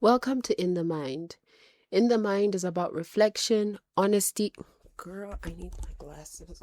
Welcome to In the Mind. In the Mind is about reflection, honesty. Girl, I need my glasses.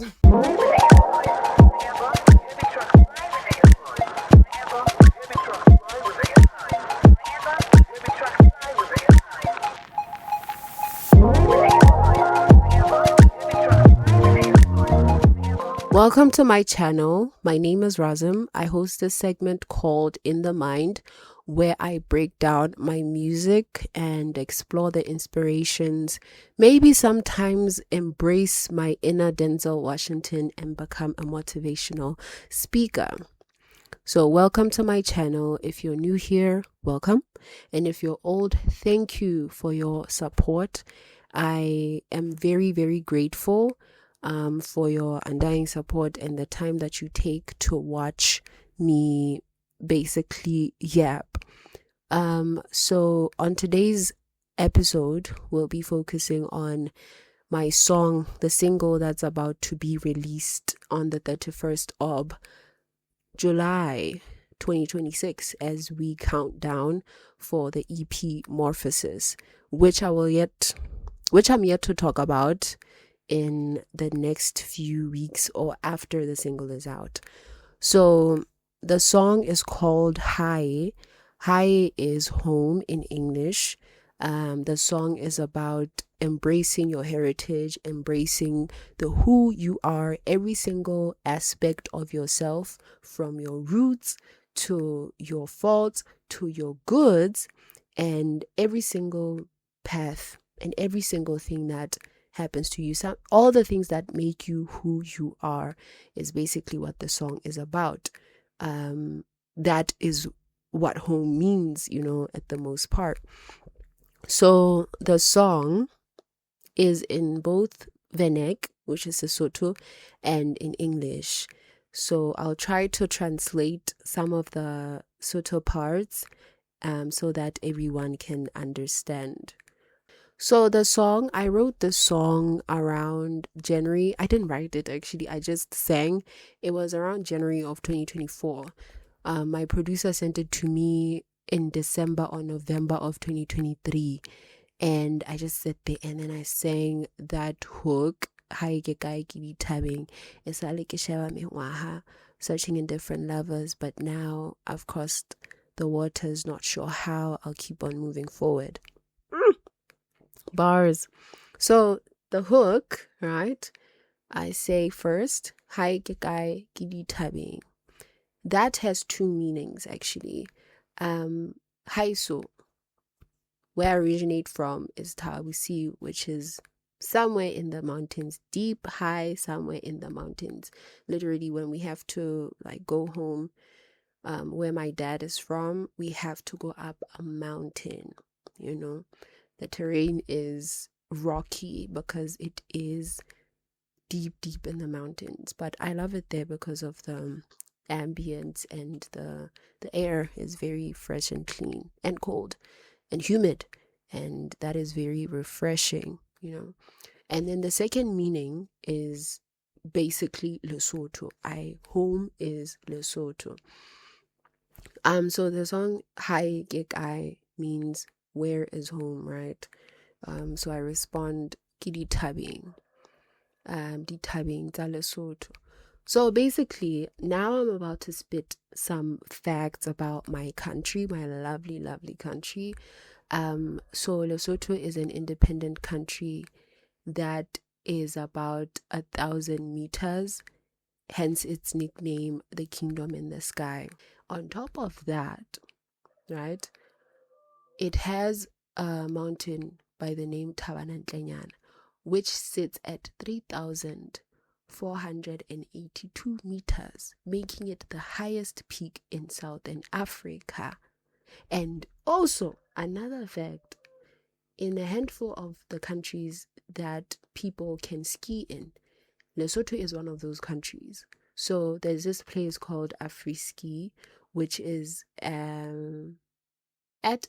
Welcome to my channel. My name is Razim. I host a segment called In the Mind, where I break down my music and explore the inspirations, maybe sometimes embrace my inner Denzel Washington and become a motivational speaker. So welcome to my channel. If you're new here, welcome. And if you're old, thank you for your support. I am very, very grateful for your undying support and the time that you take to watch me basically yap. So on today's episode, we'll be focusing on my song, the single that's about to be released on the 31st of July 2026 as we count down for the EP Morphosis, which I'm yet to talk about in the next few weeks or after the single is out. So the song is called Hi. Hi is home in English. The song is about embracing your heritage, embracing the who you are, every single aspect of yourself, from your roots to your faults to your goods, and every single path and every single thing that happens to you. All the things that make you who you are is basically what the song is about. That is what home means, at the most part. So the song is in both Venek, which is Sesotho, and in English. So I'll try to translate some of the Sotho parts so that everyone can understand. So I wrote the song around January. I didn't write it actually, I just sang. It was around January of 2024. My producer sent it to me in December or November of 2023. And I just sat there and then I sang that hook. Hi ke kae ke di thabeng, e sale ke sheba mengwaha, searching in different lovers, but now I've crossed the waters, not sure how, I'll keep on moving forward. Bars. So the hook, right? I say first, Hi ke kae ke di thabeng. That has two meanings actually. Haiso, where I originate from, is Tawisi, which is somewhere in the mountains, deep, high, somewhere in the mountains. Literally, when we have to go home, where my dad is from, we have to go up a mountain. The terrain is rocky because it is deep in the mountains. But I love it there because of the ambience, and the air is very fresh and clean and cold and humid, and that is very refreshing. And then the second meaning is basically Lesotho. Home is Lesotho. So the song Hi ke kae means where is home, right? So I respond ke di thabeng tsa Lesotho. So basically, now I'm about to spit some facts about my country, my lovely, lovely country. So Lesotho is an independent country that is about 1,000 meters, hence its nickname, the Kingdom in the Sky. On top of that, right, it has a mountain by the name Tabanantlenyana, which sits at 3,482 meters, making it the highest peak in Southern Africa. And also, another fact, in a handful of the countries that people can ski in, Lesotho is one of those countries. So there's this place called Afri-Ski, which is at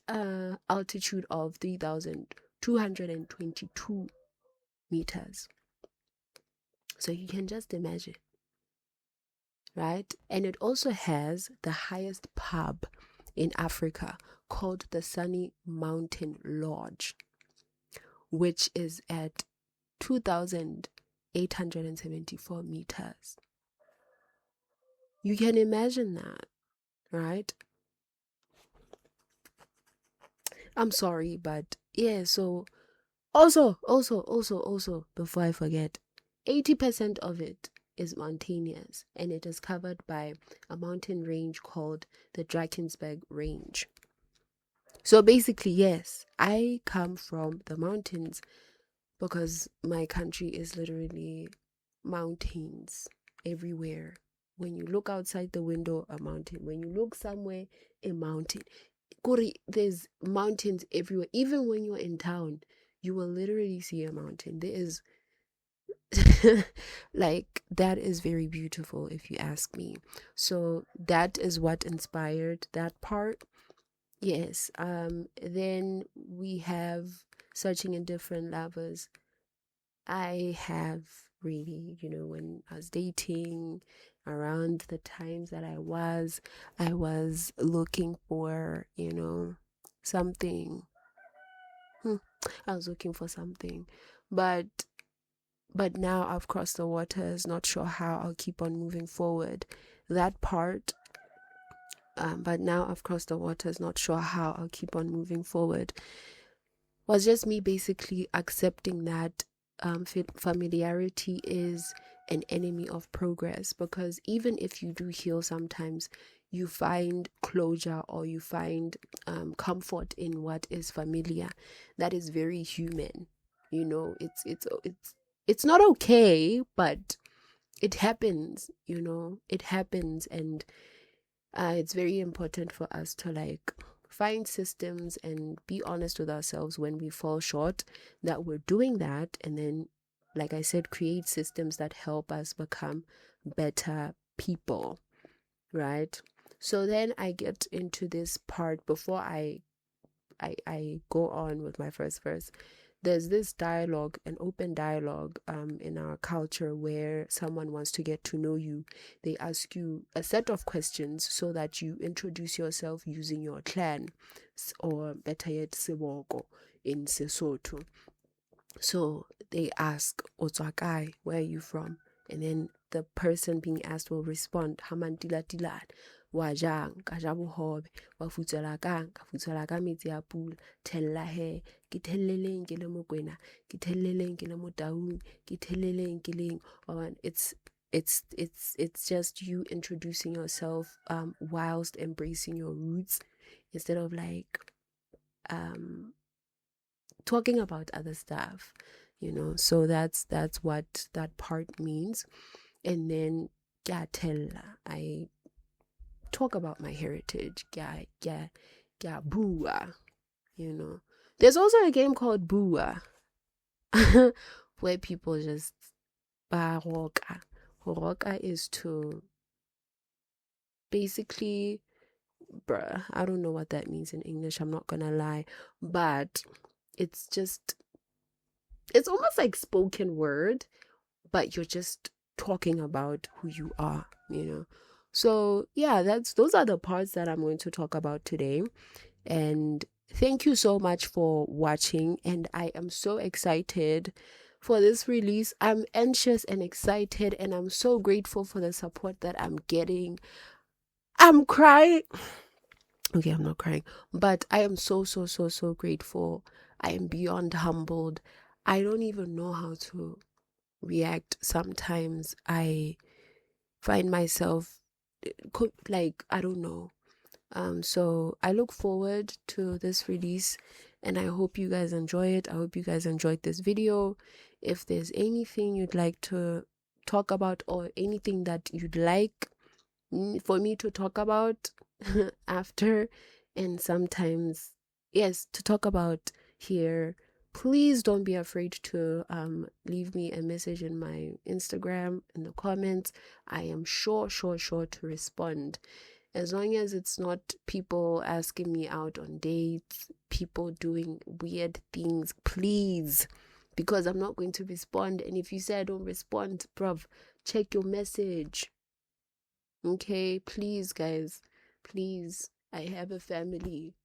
an altitude of 3,222 meters. So you can just imagine, right? And it also has the highest pub in Africa, called the Sunny Mountain Lodge, which is at 2,874 meters. You can imagine that, right? I'm sorry, but yeah, so also, before I forget, 80% of it is mountainous, and it is covered by a mountain range called the Drakensberg Range. So basically, yes, I come from the mountains because my country is literally mountains everywhere. When you look outside the window, a mountain. When you look somewhere, a mountain. There's mountains everywhere. Even when you're in town, you will literally see a mountain. There is like, that is very beautiful if you ask me. So that is what inspired that part. Yes. Then we have searching in different lovers. I have really, when I was dating, around the times that I was looking for, something. I was looking for something, but now I've crossed the waters, not sure how I'll keep on moving forward. That part. But now I've crossed the waters, not sure how I'll keep on moving forward. Was just me basically accepting that familiarity is an enemy of progress, because even if you do heal, sometimes you find closure or you find comfort in what is familiar. That is very human. It's not okay, but it happens. It happens, and it's very important for us to find systems and be honest with ourselves when we fall short that we're doing that, and then, like I said, create systems that help us become better people, right? So then I get into this part before I go on with my first verse. There's this dialogue, an open dialogue in our culture, where someone wants to get to know you. They ask you a set of questions so that you introduce yourself using your clan, or better yet, Siboko in Sesotho. So they ask, Otsakai, where are you from? And then the person being asked will respond, Hamantila Tilat. Wajang ka ja bohobe wa futsela kang ka futsela ka metsi a pula thella he ke thelleleng ke le mokwena ke thelleleng ke le motaung ke thelleleng ke leng. It's just you introducing yourself whilst embracing your roots, instead of talking about other stuff, so that's what that part means. And then I talk about my heritage. Bua. There's also a game called Bua where people just baroka. Horoka is to basically, I don't know what that means in English, I'm not gonna lie, but it's almost like spoken word, but you're just talking about who you are, So yeah, those are the parts that I'm going to talk about today. And thank you so much for watching, and I am so excited for this release. I'm anxious and excited, and I'm so grateful for the support that I'm getting. I'm crying. Okay, I'm not crying, but I am so grateful. I am beyond humbled. I don't even know how to react. Sometimes I find myself I don't know. So I look forward to this release, and I hope you guys enjoy it. I hope you guys enjoyed this video. If there's anything you'd like to talk about, or anything that you'd like for me to talk about after, and sometimes, yes, to talk about here, please don't be afraid to leave me a message in my Instagram in the comments. I am sure to respond. As long as it's not people asking me out on dates, people doing weird things, please, because I'm not going to respond. And if you say I don't respond, bruv, check your message. Okay, please, guys, please. I have a family.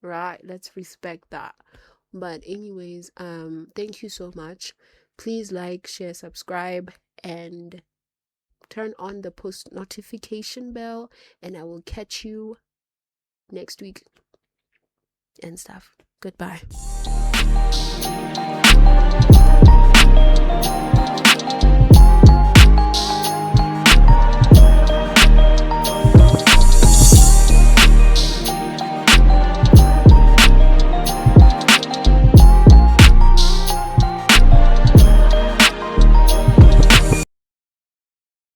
right? Let's respect that. But anyways, thank you so much. Please like, share, subscribe, and turn on the post notification bell, and I will catch you next week and stuff. Goodbye.